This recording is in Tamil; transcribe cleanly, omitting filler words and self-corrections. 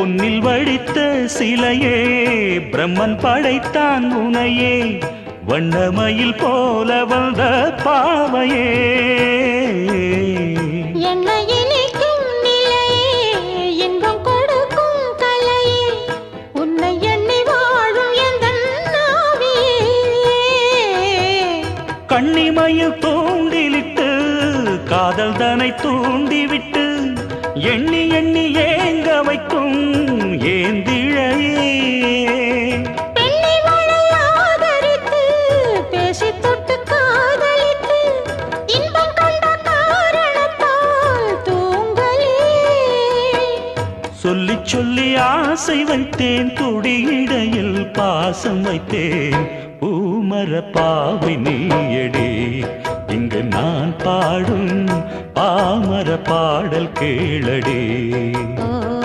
பொன்னில் வடித்த சிலையே பிரம்மன் படைத்தான் உனையே வண்ணமயில் போல வந்த பாவையே கண்ணிமையில் தூண்டிலிட்டு காதல் தனை தூண்டிவிட்டு எண்ணி எண்ணி ஏங்க வைக்கும் ஏந்திழையே சொல்லி சொல்லி ஆசை வைத்தேன் துடியிடையில் பாசம் வைத்தேன் பூமர பாவை நீயடி இங்கு நான் பாடும் பாமர பாடல் கேளடி